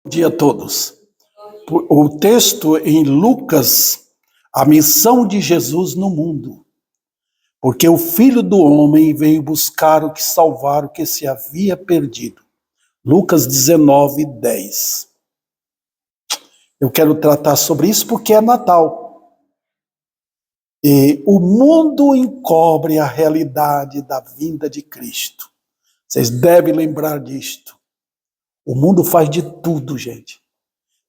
Bom dia a todos. O texto em Lucas, a missão de Jesus no mundo. Porque o Filho do Homem veio buscar o que salvar o que se havia perdido. Lucas 19, 10. Eu quero tratar sobre isso porque é Natal. E o mundo encobre a realidade da vinda de Cristo. Vocês devem lembrar disto. O mundo faz de tudo, gente.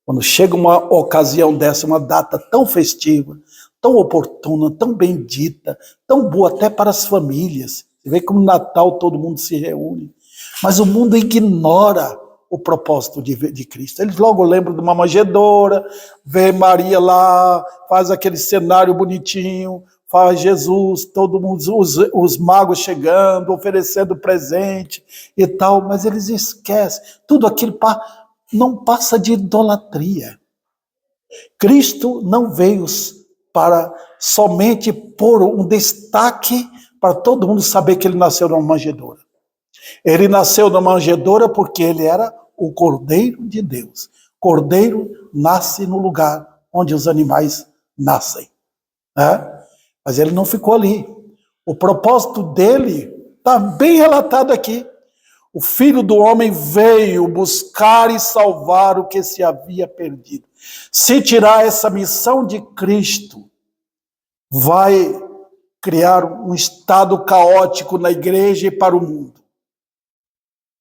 Quando chega uma ocasião dessa, uma data tão festiva, tão oportuna, tão bendita, tão boa até para as famílias. Você vê como no Natal todo mundo se reúne. Mas o mundo ignora o propósito de Cristo. Eles logo lembram de uma manjedoura, vê Maria lá, faz aquele cenário bonitinho, faz Jesus, todo mundo, os magos chegando, oferecendo presente e tal, mas eles esquecem. Tudo aquilo não passa de idolatria. Cristo não veio para somente pôr um destaque para todo mundo saber que ele nasceu numa manjedoura. Ele nasceu numa manjedoura porque ele era o Cordeiro de Deus. Cordeiro nasce no lugar onde os animais nascem, né? Mas ele não ficou ali. O propósito dele está bem relatado aqui. O Filho do Homem veio buscar e salvar o que se havia perdido. Se tirar essa missão de Cristo, vai criar um estado caótico na igreja e para o mundo.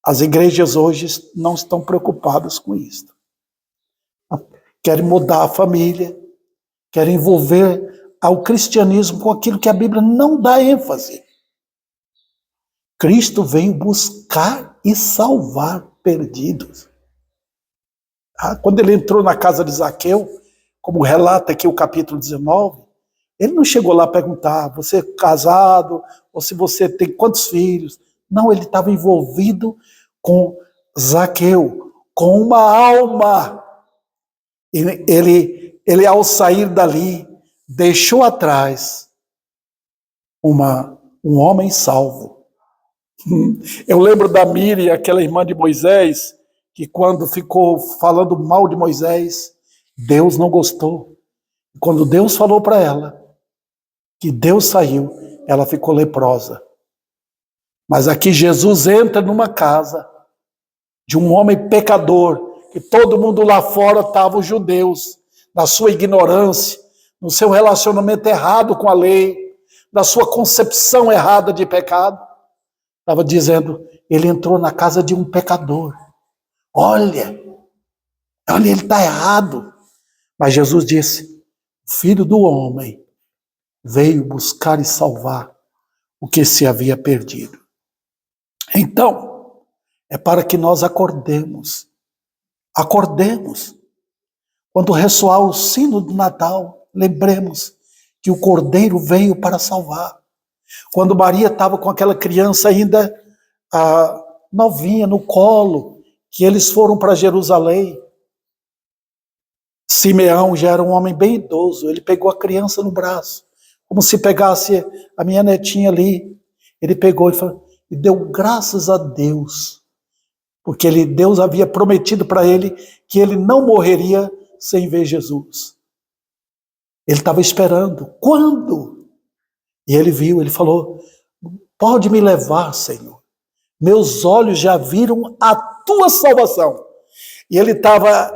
As igrejas hoje não estão preocupadas com isso. Querem mudar a família, querem envolver ao cristianismo com aquilo que a Bíblia não dá ênfase. Cristo veio buscar e salvar perdidos. Quando ele entrou na casa de Zaqueu, como relata aqui o capítulo 19, ele não chegou lá a perguntar, você é casado, ou se você tem quantos filhos. Não, ele estava envolvido com Zaqueu, com uma alma. Ele ao sair dali, deixou atrás um homem salvo. Eu lembro da Miriam, aquela irmã de Moisés, que quando ficou falando mal de Moisés, Deus não gostou. Quando Deus falou para ela que Deus saiu, ela ficou leprosa. Mas aqui Jesus entra numa casa de um homem pecador, que todo mundo lá fora estavam os judeus, na sua ignorância, no seu relacionamento errado com a lei, na sua concepção errada de pecado. Estava dizendo, ele entrou na casa de um pecador. Olha, ele está errado. Mas Jesus disse, o Filho do Homem veio buscar e salvar o que se havia perdido. Então, é para que nós acordemos. Acordemos. Quando ressoar o sino do Natal, lembremos que o Cordeiro veio para salvar. Quando Maria estava com aquela criança ainda novinha no colo, que eles foram para Jerusalém, Simeão já era um homem bem idoso, ele pegou a criança no braço, como se pegasse a minha netinha ali. Ele pegou e deu graças a Deus, porque Deus havia prometido para ele que ele não morreria sem ver Jesus. Ele estava esperando. Quando? E ele viu, ele falou, pode me levar, Senhor. Meus olhos já viram a tua salvação. E ele estava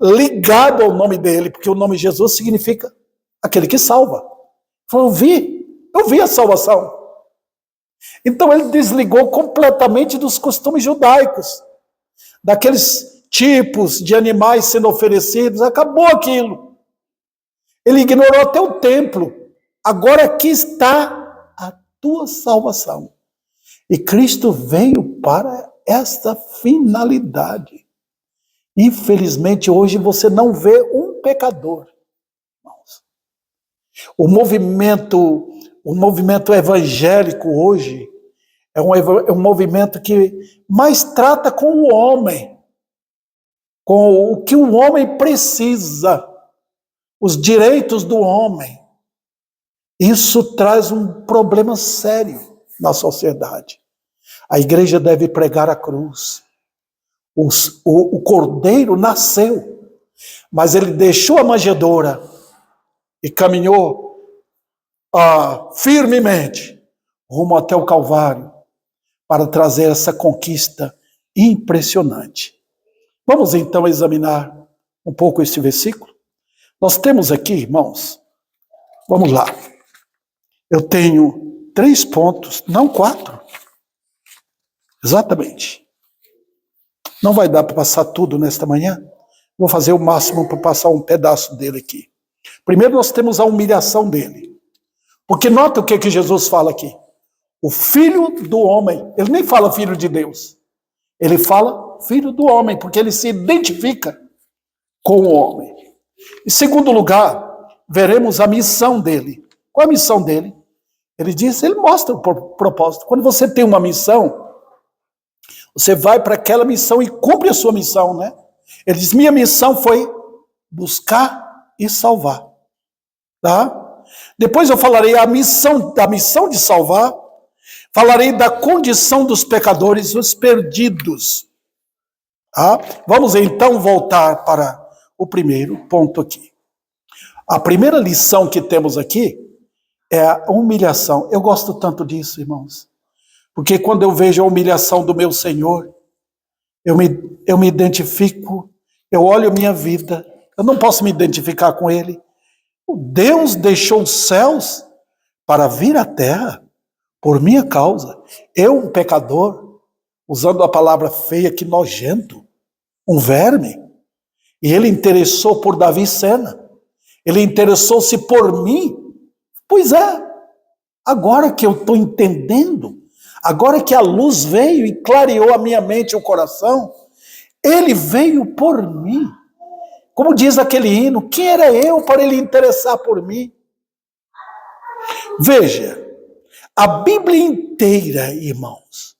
ligado ao nome dele, porque o nome Jesus significa aquele que salva. Ele falou, eu vi a salvação. Então ele desligou completamente dos costumes judaicos, daqueles tipos de animais sendo oferecidos, acabou aquilo. Ele ignorou até o templo. Agora aqui está a tua salvação. E Cristo veio para esta finalidade. Infelizmente, hoje você não vê um pecador. O movimento evangélico hoje é um movimento que mais trata com o homem, com o que o homem precisa, os direitos do homem. Isso traz um problema sério na sociedade. A igreja deve pregar a cruz. o cordeiro nasceu, mas ele deixou a manjedoura e caminhou firmemente rumo até o Calvário para trazer essa conquista impressionante. Vamos então examinar um pouco esse versículo? Nós temos aqui, irmãos, vamos lá. Eu tenho 3 pontos, não 4. Exatamente. Não vai dar para passar tudo nesta manhã. Vou fazer o máximo para passar um pedaço dele aqui. Primeiro nós temos a humilhação dele. Porque nota o que Jesus fala aqui. O filho do homem. Ele nem fala filho de Deus. Ele fala filho do homem, porque ele se identifica com o homem. Em segundo lugar, veremos a missão dele. Qual é a missão dele? Ele diz, ele mostra o propósito. Quando você tem uma missão, você vai para aquela missão e cumpre a sua missão, né? Ele diz, minha missão foi buscar e salvar. Tá? Depois eu falarei da missão de salvar, falarei da condição dos pecadores, os perdidos. Tá? Vamos então voltar para o primeiro ponto aqui. A primeira lição que temos aqui é a humilhação. Eu gosto tanto disso, irmãos. Porque quando eu vejo a humilhação do meu Senhor, eu me identifico, eu olho a minha vida, eu não posso me identificar com Ele. Deus deixou os céus para vir à terra por minha causa. Eu, um pecador, usando a palavra feia, que nojento, um verme. E Ele interessou por Davi Sena. Ele interessou-se por mim. Pois é, agora que eu estou entendendo, agora que a luz veio e clareou a minha mente e o coração, Ele veio por mim. Como diz aquele hino, quem era eu para Ele interessar por mim? Veja, a Bíblia inteira, irmãos,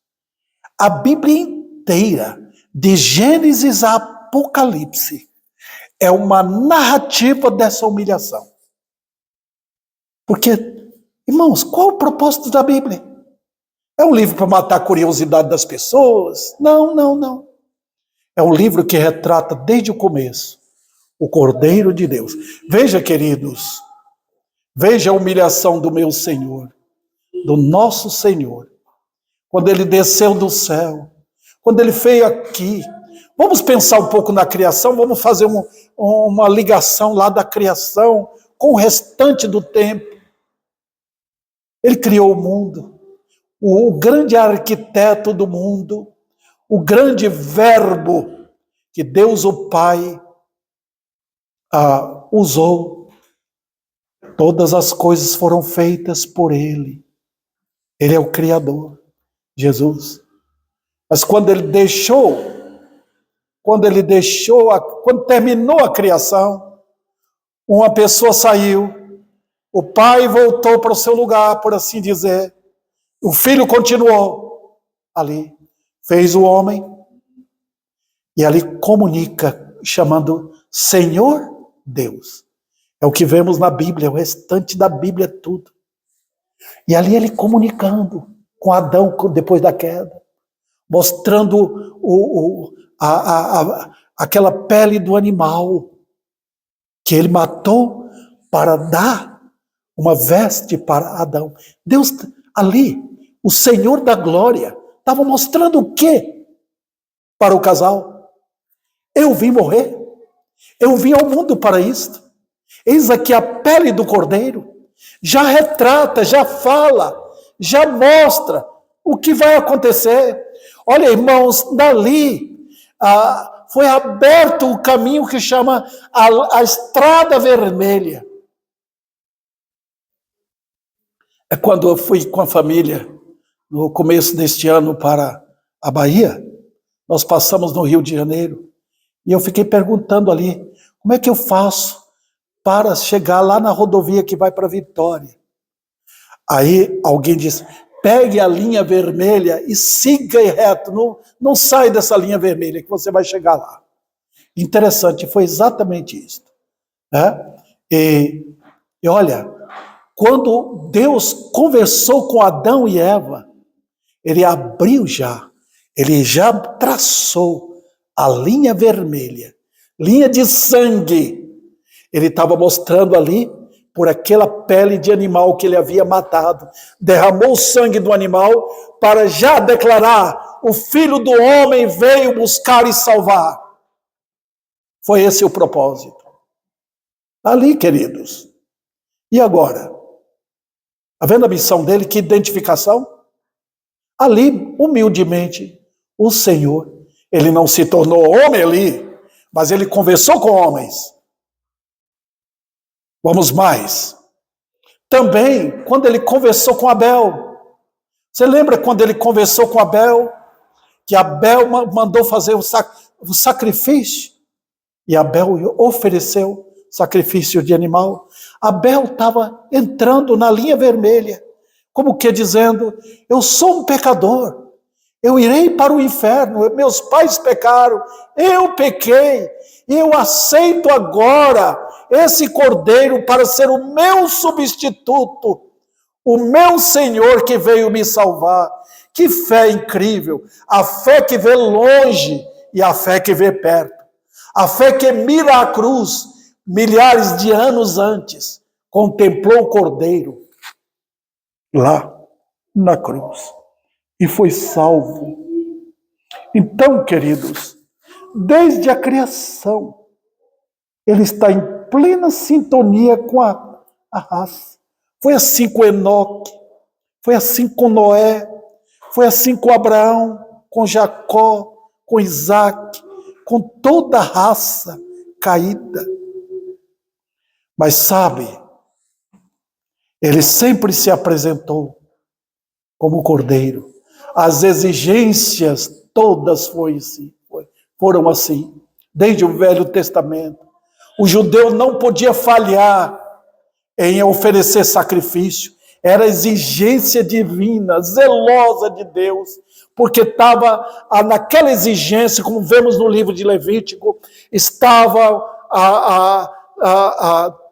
a Bíblia inteira, de Gênesis a Apocalipse, é uma narrativa dessa humilhação. Porque, irmãos, qual o propósito da Bíblia? É um livro para matar a curiosidade das pessoas? Não, não, não. É um livro que retrata desde o começo o Cordeiro de Deus. Veja, queridos, veja a humilhação do meu Senhor, do nosso Senhor, quando Ele desceu do céu, quando Ele veio aqui. Vamos pensar um pouco na criação, vamos fazer uma ligação lá da criação com o restante do tempo. Ele criou o mundo, o grande arquiteto do mundo, o grande verbo que Deus o Pai usou. Todas as coisas foram feitas por Ele. Ele é o Criador, Jesus. Mas quando terminou a criação, uma pessoa saiu, o pai voltou para o seu lugar, por assim dizer, o filho continuou ali, fez o homem, e ali comunica, chamando Senhor Deus. É o que vemos na Bíblia, o restante da Bíblia é tudo. E ali ele comunicando com Adão depois da queda, mostrando aquela pele do animal que ele matou para dar uma veste para Adão. Deus ali, o Senhor da glória, estava mostrando o quê para o casal? Eu vim morrer, eu vim ao mundo para isto. Eis aqui a pele do Cordeiro, já retrata, já fala, já mostra o que vai acontecer. Olha, irmãos, dali foi aberto o caminho que chama a Estrada Vermelha. É quando eu fui com a família, no começo deste ano, para a Bahia, nós passamos no Rio de Janeiro, e eu fiquei perguntando ali, como é que eu faço para chegar lá na rodovia que vai para Vitória? Aí alguém disse, pegue a linha vermelha e siga reto, não sai dessa linha vermelha que você vai chegar lá. Interessante, foi exatamente isso. Né? E olha, quando Deus conversou com Adão e Eva, ele abriu ele já traçou a linha vermelha, linha de sangue. Ele estava mostrando ali, por aquela pele de animal que ele havia matado, derramou o sangue do animal para já declarar: o Filho do Homem veio buscar e salvar. Foi esse o propósito. Ali, queridos. E agora? Está vendo a missão dele? Que identificação? Ali, humildemente, o Senhor, ele não se tornou homem ali, mas ele conversou com homens. Vamos mais. Também, quando ele conversou com Abel. Você lembra quando ele conversou com Abel? Que Abel mandou fazer o sacrifício. E Abel ofereceu sacrifício de animal. Abel estava entrando na linha vermelha. Como que dizendo: eu sou um pecador. Eu irei para o inferno. Meus pais pecaram. Eu pequei. E eu aceito agora esse cordeiro para ser o meu substituto. O meu Senhor que veio me salvar. Que fé incrível. A fé que vê longe e a fé que vê perto. A fé que mira a cruz, milhares de anos antes, contemplou o cordeiro lá na cruz e foi salvo. Então, queridos, desde a criação, ele está em plena sintonia com a raça. Foi assim com Enoque, foi assim com Noé, foi assim com Abraão, com Jacó, com Isaac, com toda a raça caída. Mas sabe, ele sempre se apresentou como cordeiro. As exigências todas foram assim, desde o Velho Testamento. O judeu não podia falhar em oferecer sacrifício. Era exigência divina, zelosa de Deus, porque estava naquela exigência, como vemos no livro de Levítico, estava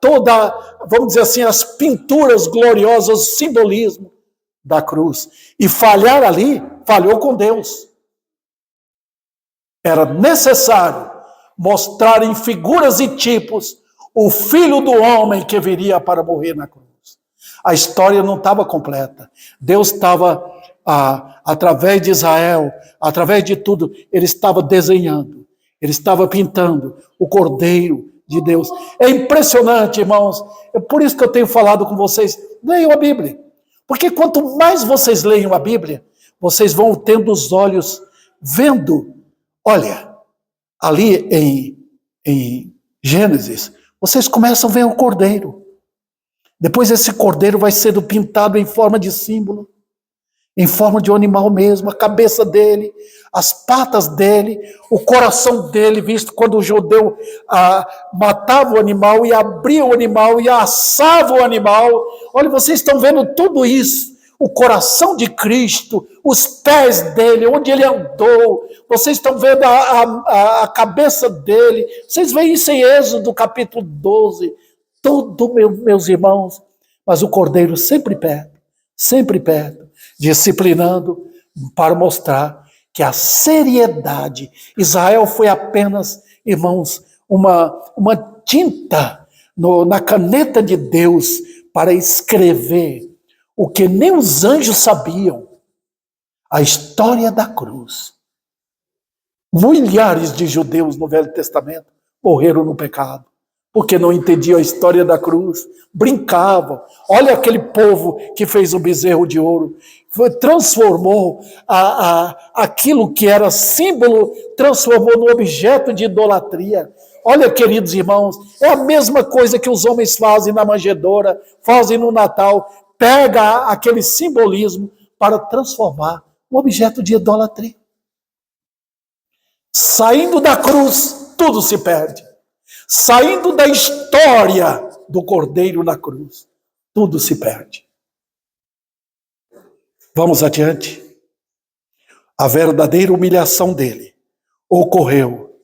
toda, vamos dizer assim, as pinturas gloriosas, o simbolismo da cruz. E falhar ali, falhou com Deus. Era necessário mostrar em figuras e tipos o Filho do Homem que viria para morrer na cruz. A história não estava completa. Deus estava, através de Israel, através de tudo, ele estava desenhando, ele estava pintando o Cordeiro de Deus. É impressionante, irmãos. É por isso que eu tenho falado com vocês, leiam a Bíblia. Porque quanto mais vocês leiam a Bíblia, vocês vão tendo os olhos vendo. Olha, ali em Gênesis, vocês começam a ver o Cordeiro. Depois esse cordeiro vai sendo pintado em forma de símbolo, em forma de um animal mesmo, a cabeça dele, as patas dele, o coração dele, visto quando o judeu matava o animal e abria o animal e assava o animal. Olha, vocês estão vendo tudo isso, o coração de Cristo, os pés dele, onde ele andou, vocês estão vendo a cabeça dele, vocês veem isso em Êxodo capítulo 12, tudo, meus irmãos, mas o cordeiro sempre perto, disciplinando para mostrar que a seriedade, Israel foi apenas, irmãos, uma tinta na caneta de Deus para escrever o que nem os anjos sabiam, a história da cruz. Milhares de judeus no Velho Testamento morreram no pecado, porque não entendiam a história da cruz, brincavam. Olha aquele povo que fez o bezerro de ouro, transformou aquilo que era símbolo, transformou no objeto de idolatria. Olha, queridos irmãos, é a mesma coisa que os homens fazem na manjedoura, fazem no Natal, pega aquele simbolismo para transformar um objeto de idolatria. Saindo da cruz, tudo se perde. Saindo da história do Cordeiro na cruz, tudo se perde. Vamos adiante. A verdadeira humilhação dele ocorreu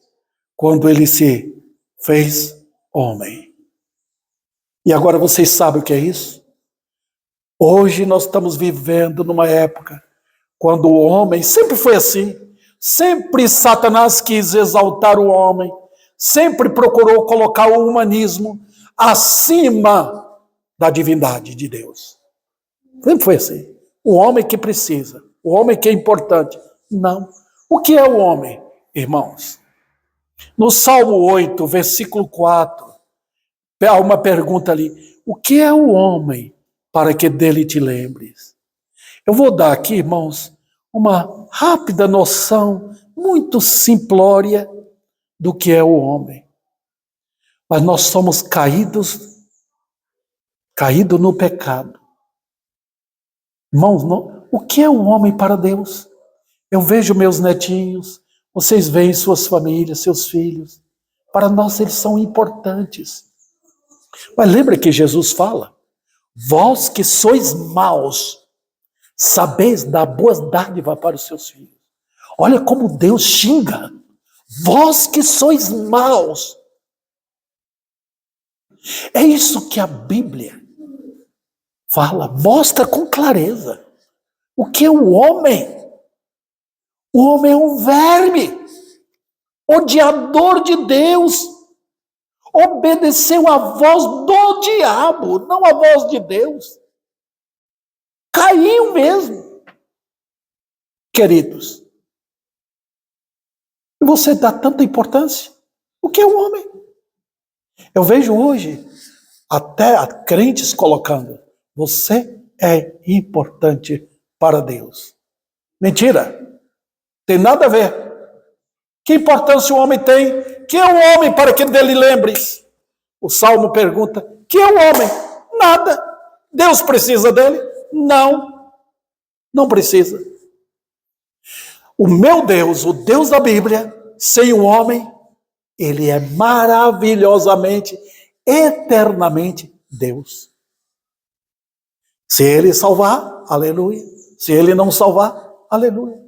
quando ele se fez homem. E agora vocês sabem o que é isso? Hoje nós estamos vivendo numa época quando o homem sempre foi assim, Sempre Satanás quis exaltar o homem, sempre procurou colocar o humanismo acima da divindade de Deus. Sempre foi assim. O homem que precisa, o homem que é importante. Não. O que é o homem, irmãos? No Salmo 8, versículo 4, há uma pergunta ali. O que é o homem para que dele te lembres? Eu vou dar aqui, irmãos, uma rápida noção, muito simplória, do que é o homem. Mas nós somos caídos no pecado. Irmãos, o que é o homem para Deus? Eu vejo meus netinhos, vocês veem suas famílias, seus filhos. Para nós eles são importantes. Mas lembra que Jesus fala? Vós que sois maus, sabeis dar boas dádivas para os seus filhos. Olha como Deus xinga. Vós que sois maus. É isso que a Bíblia fala, mostra com clareza. O que é o homem? O homem é um verme, odiador de Deus, obedeceu à voz do diabo, não à voz de Deus. Caiu mesmo, queridos. E você dá tanta importância? O que é o homem? Eu vejo hoje até crentes colocando, você é importante para Deus. Mentira. Tem nada a ver. Que importância o homem tem? Que é o homem para que dele lembres? O Salmo pergunta, que é o homem? Nada. Deus precisa dele? Não. Não precisa. O meu Deus, o Deus da Bíblia, sem o homem, ele é maravilhosamente, eternamente Deus. Se ele salvar, aleluia. Se ele não salvar, aleluia.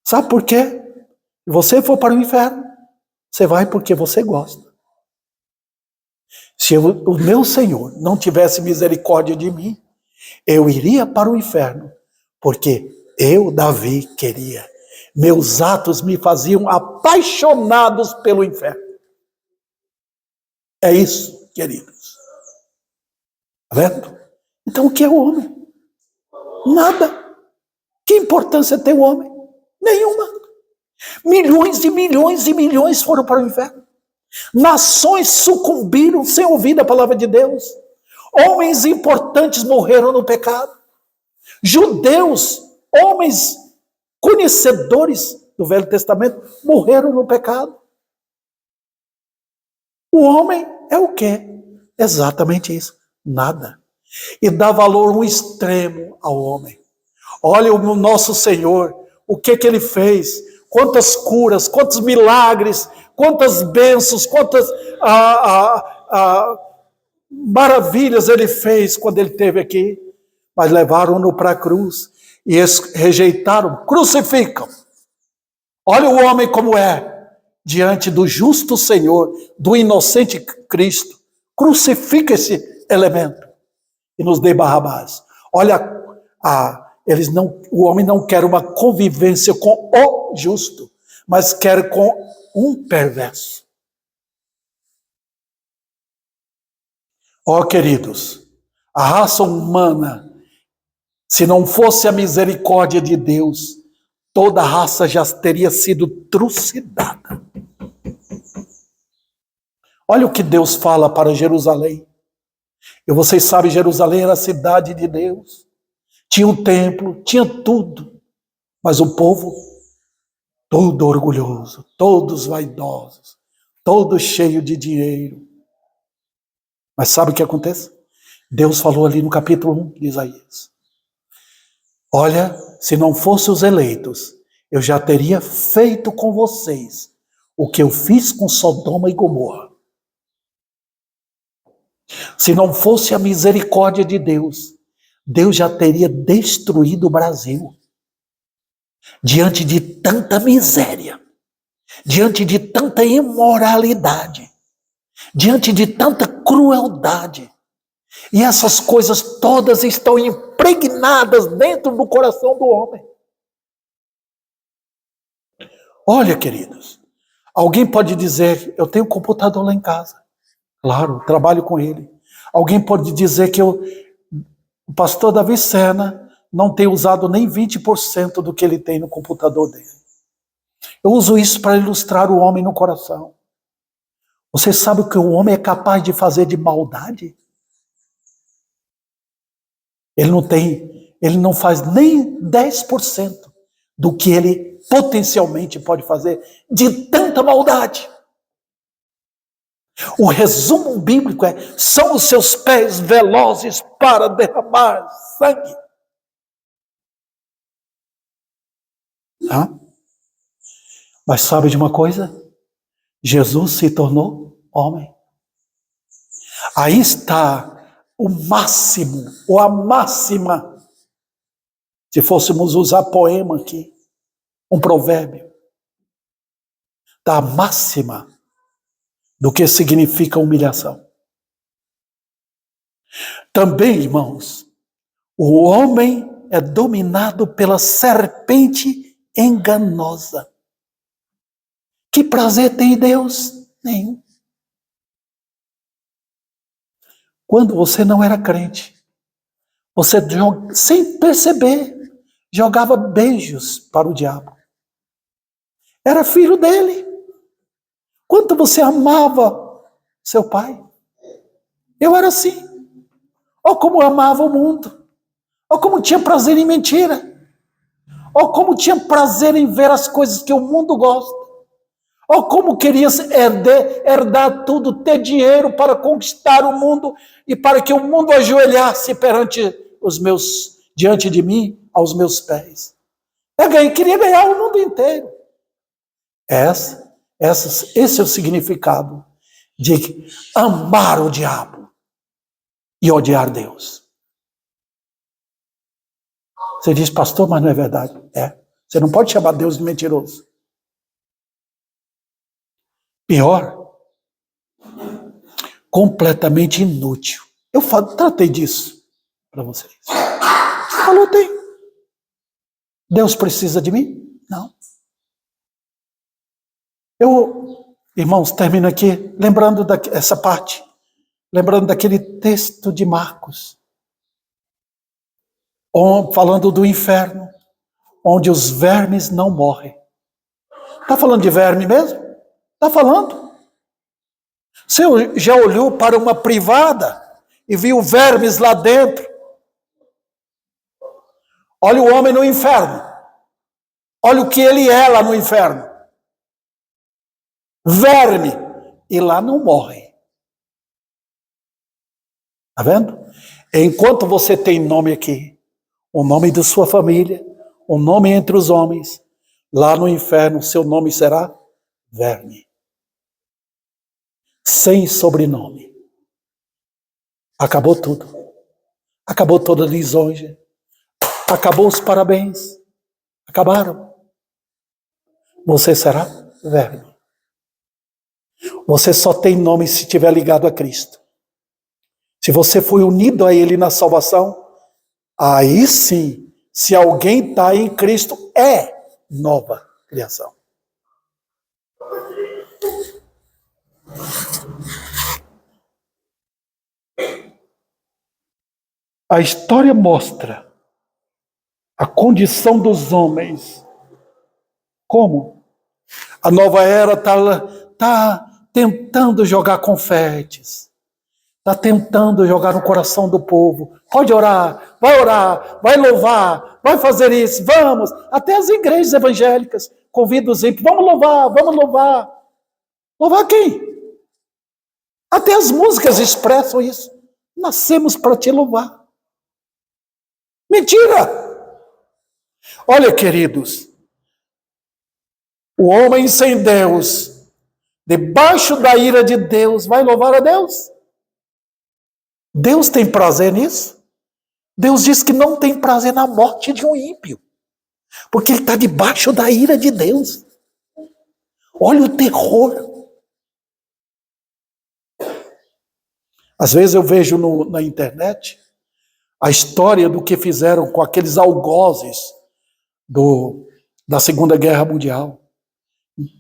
Sabe por quê? Se você for para o inferno, você vai porque você gosta. Se o meu Senhor não tivesse misericórdia de mim, eu iria para o inferno, porque eu, Davi, queria. Meus atos me faziam apaixonados pelo inferno. É isso, queridos. Está vendo? Então o que é o homem? Nada. Que importância tem o homem? Nenhuma. Milhões e milhões e milhões foram para o inferno. Nações sucumbiram sem ouvir a palavra de Deus. Homens importantes morreram no pecado. Judeus, homens conhecedores do Velho Testamento, morreram no pecado. O homem é o quê? Exatamente isso. Nada. E dá valor um extremo ao homem. Olha o nosso Senhor, o que ele fez, quantas curas, quantos milagres, quantas bênçãos, quantas maravilhas ele fez quando ele esteve aqui. Mas levaram-no para a cruz e rejeitaram, crucificam. Olha o homem como é, diante do justo Senhor, do inocente Cristo. Crucifica esse elemento e nos dê Barrabás. Olha, o homem não quer uma convivência com o justo, mas quer com um perverso. Ó, queridos, a raça humana, se não fosse a misericórdia de Deus, toda a raça já teria sido trucidada. Olha o que Deus fala para Jerusalém. E vocês sabem, Jerusalém era a cidade de Deus. Tinha um templo, tinha tudo. Mas o povo, todo orgulhoso, todos vaidosos, todos cheios de dinheiro. Mas sabe o que acontece? Deus falou ali no capítulo 1 de Isaías. Olha, se não fossem os eleitos, eu já teria feito com vocês o que eu fiz com Sodoma e Gomorra. Se não fosse a misericórdia de Deus, Deus já teria destruído o Brasil. Diante de tanta miséria, diante de tanta imoralidade, diante de tanta crueldade. E essas coisas todas estão impregnadas dentro do coração do homem. Olha, queridos, alguém pode dizer, eu tenho um computador lá em casa. Claro, trabalho com ele. Alguém pode dizer que o pastor Davi Sena não tem usado nem 20% do que ele tem no computador dele. Eu uso isso para ilustrar o homem no coração. Você sabe o que o homem é capaz de fazer de maldade? Ele não faz nem 10% do que ele potencialmente pode fazer de tanta maldade. O resumo bíblico são os seus pés velozes para derramar sangue. Mas sabe de uma coisa? Jesus se tornou homem. Aí está o máximo, ou a máxima, se fôssemos usar poema aqui, um provérbio, da máxima do que significa humilhação. Também, irmãos, o homem é dominado pela serpente enganosa. Que prazer tem Deus? Nenhum. Quando você não era crente, você, sem perceber, jogava beijos para o diabo. Era filho dele. Quanto você amava seu pai? Eu era assim. Ou como eu amava o mundo. Ou como tinha prazer em mentira. Ou como tinha prazer em ver as coisas que o mundo gosta. Ou como queria herdar tudo, ter dinheiro para conquistar o mundo e para que o mundo ajoelhasse diante de mim, aos meus pés. Queria ganhar o mundo inteiro. Esse é o significado de amar o diabo e odiar Deus. Você diz, pastor, mas não é verdade. Você não pode chamar Deus de mentiroso. Pior, completamente inútil. Eu tratei disso para vocês. Falou, tem. Deus precisa de mim? Não. Irmãos, termino aqui lembrando dessa parte, lembrando daquele texto de Marcos, falando do inferno, onde os vermes não morrem. Está falando de verme mesmo? Está falando. Você já olhou para uma privada e viu vermes lá dentro? Olha o homem no inferno. Olha o que ele é lá no inferno. Verme. E lá não morre. Está vendo? Enquanto você tem nome aqui, o nome da sua família, o nome entre os homens, lá no inferno seu nome será verme. Sem sobrenome. Acabou tudo. Acabou toda a lisonja. Acabou os parabéns. Acabaram. Você será verme. Você só tem nome se estiver ligado a Cristo. Se você foi unido a Ele na salvação, aí sim, se alguém está em Cristo, é nova criação. A história mostra a condição dos homens. Como? A nova era está tentando jogar confetes. Está tentando jogar no coração do povo. Pode orar, vai louvar, vai fazer isso, vamos. Até as igrejas evangélicas convidam os ímpios, vamos louvar. Louvar quem? Até as músicas expressam isso. Nascemos para te louvar. Mentira! Olha, queridos, o homem sem Deus, debaixo da ira de Deus, vai louvar a Deus? Deus tem prazer nisso? Deus diz que não tem prazer na morte de um ímpio, porque ele está debaixo da ira de Deus. Olha o terror. Às vezes eu vejo na internet a história do que fizeram com aqueles algozes da Segunda Guerra Mundial.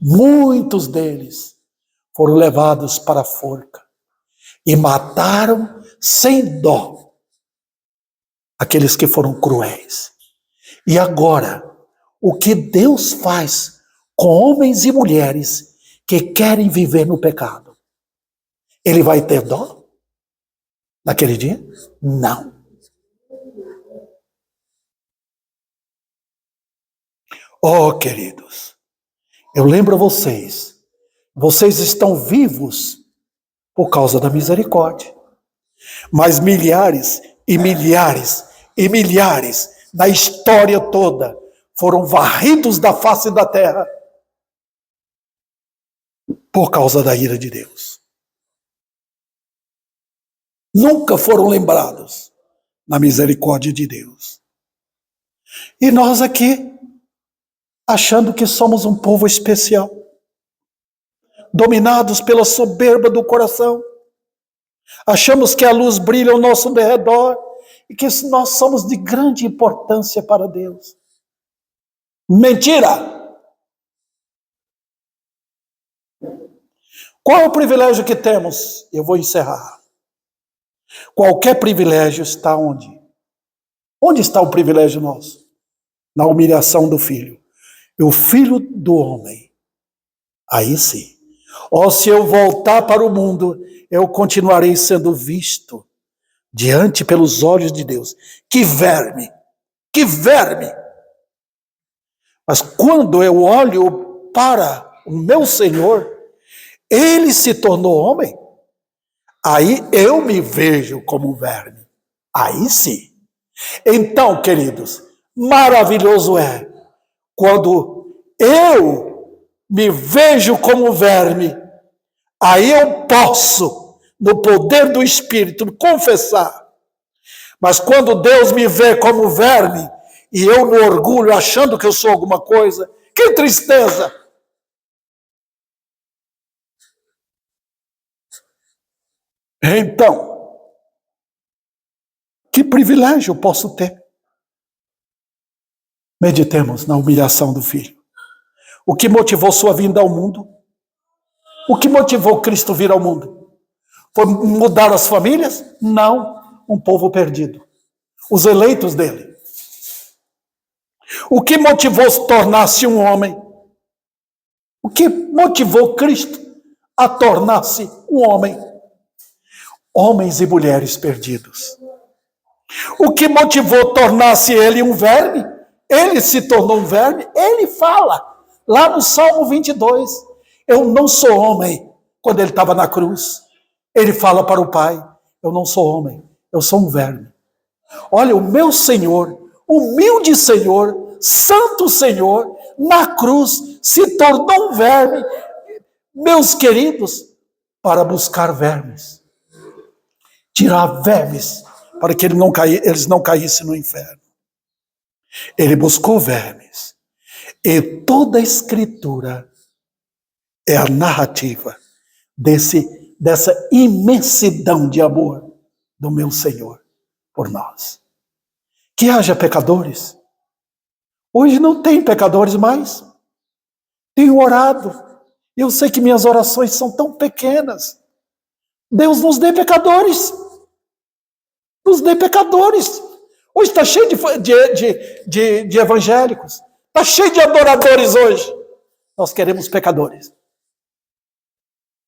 muitos deles foram levados para a forca e mataram sem dó aqueles que foram cruéis. E agora, o que Deus faz com homens e mulheres que querem viver no pecado? Ele vai ter dó naquele dia? Não. Oh, queridos, eu lembro a vocês, vocês estão vivos por causa da misericórdia. Mas milhares e milhares e milhares da história toda foram varridos da face da terra por causa da ira de Deus. Nunca foram lembrados na misericórdia de Deus. E nós aqui, achando que somos um povo especial, dominados pela soberba do coração, achamos que a luz brilha ao nosso redor e que nós somos de grande importância para Deus. Mentira! Qual é o privilégio que temos? Eu vou encerrar. Qualquer privilégio está onde? Onde está o privilégio nosso? Na humilhação do Filho. E o Filho do homem, aí sim. Ou se eu voltar para o mundo, eu continuarei sendo visto diante pelos olhos de Deus. Que verme! Que verme! Mas quando eu olho para o meu Senhor, Ele se tornou homem, aí eu me vejo como verme. Aí sim. Então, queridos, maravilhoso é quando eu me vejo como verme, aí eu posso, no poder do Espírito, confessar. Mas quando Deus me vê como verme, e eu no orgulho achando que eu sou alguma coisa, que tristeza! Então, que privilégio eu posso ter? Meditemos na humilhação do Filho. O que motivou sua vinda ao mundo? O que motivou Cristo vir ao mundo? Foi mudar as famílias? Não, um povo perdido. Os eleitos dele. O que motivou se tornar-se um homem? O que motivou Cristo a tornar-se um homem? Homens e mulheres perdidos. O que motivou tornar-se ele um verme? Ele se tornou um verme, ele fala, lá no Salmo 22, eu não sou homem, quando ele estava na cruz. Ele fala para o Pai, eu não sou homem, eu sou um verme. Olha, o meu Senhor, humilde Senhor, santo Senhor, na cruz, se tornou um verme, meus queridos, para buscar vermes. Tirar vermes, para que eles não caíssem no inferno. Ele buscou vermes. E toda a Escritura é a narrativa dessa imensidão de amor do meu Senhor por nós. Que haja pecadores. Hoje não tem pecadores mais. Tenho orado. Eu sei que minhas orações são tão pequenas. Deus nos dê pecadores. Nos dê pecadores. Hoje está cheio de evangélicos. Está cheio de adoradores hoje. Nós queremos pecadores.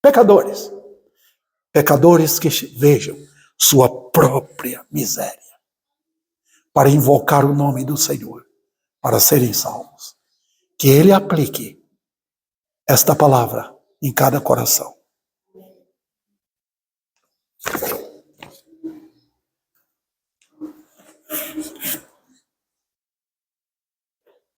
Pecadores. Pecadores que vejam sua própria miséria para invocar o nome do Senhor, para serem salvos. Que Ele aplique esta palavra em cada coração.